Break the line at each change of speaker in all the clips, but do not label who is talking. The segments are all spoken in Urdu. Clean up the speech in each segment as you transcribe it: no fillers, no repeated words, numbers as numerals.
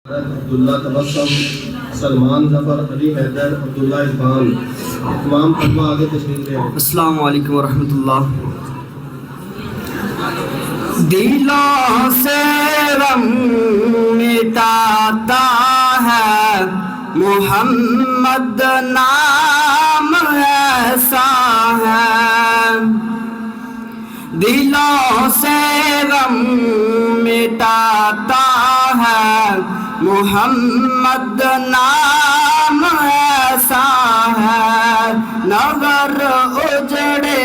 عبداللہ تبسم، سلمان ظفر، علی حیدر، عبداللہ اذہان، تمام طلبہ آگے تشریف لے آئیں۔
السلام علیکم ورحمۃ اللہ۔ دلوں سے غم مٹاتا ہے محمد نام ایسا ہے، دلوں سے غم مٹاتا ہے محمد نام ایسا ہے، نگر اجڑے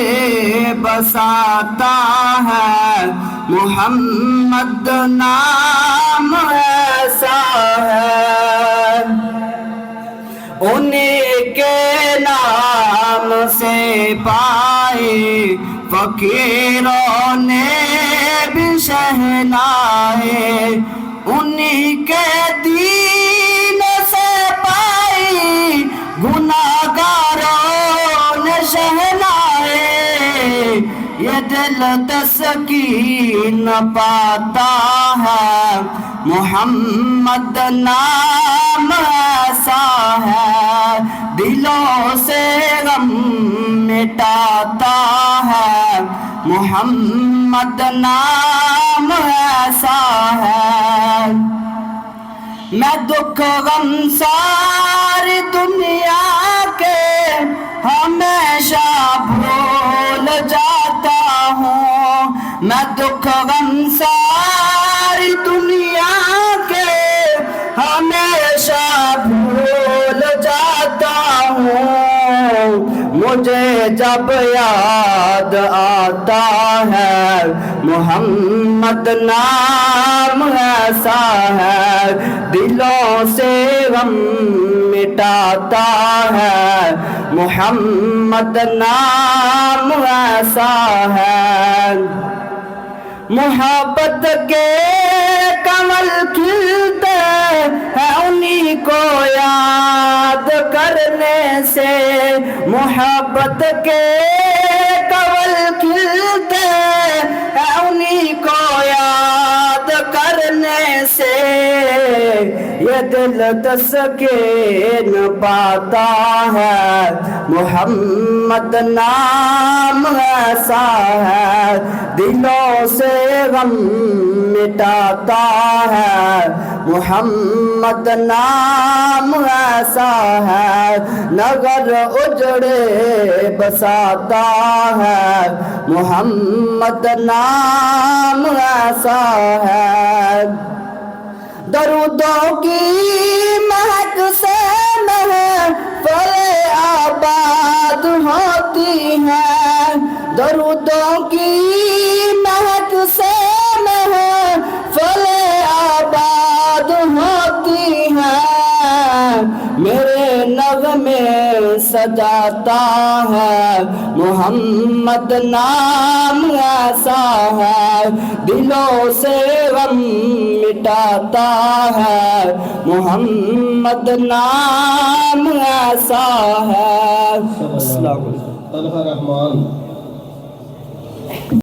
بساتا ہے محمد نام ایسا ہے، انہیں کے نام سے پائے فقیروں نے بھی شہنائے، انہیں کے دین سے پائی گناہگاروں نے شہنائے، یہ دل تسکین پاتا ہے محمد نام ایسا ہے، دلوں سے غم مٹاتا ہے محمد نام ایسا ہے، میں دکھ غم ساری دنیا کے ہمیشہ بھول جاتا ہوں، میں دکھ غم ساری دنیا کے ہمیشہ بھول جاتا ہوں، مجھے جب یاد آتا ہے محمد نام ایسا ہے، دلوں سے غم مٹاتا ہے محمد نام ایسا ہے، محبت کے کمل کھلتے ہیں انہی کو یاد کرنے سے، محبت کے کمل کھلتے ہیں انہی کو یاد کرنے سے، یہ دل تسکین پاتا ہے محمد نام ایسا ہے، دلوں سے غم مٹاتا ہے محمد نام ایسا ہے، نگر اجڑے بساتا ہے محمد نام ایسا ہے، درودوں کی مہک سے محفلیں آباد ہوتی ہیں، درودوں کی مہک سے محفلیں آباد ہوتی ہیں، میرے نغمے سجاتا ہے محمد نام ایسا ہے، دلوں سے غم مٹاتا ہے محمد نام ایسا ہے۔ السلام علیکم۔
طلحہ رحمان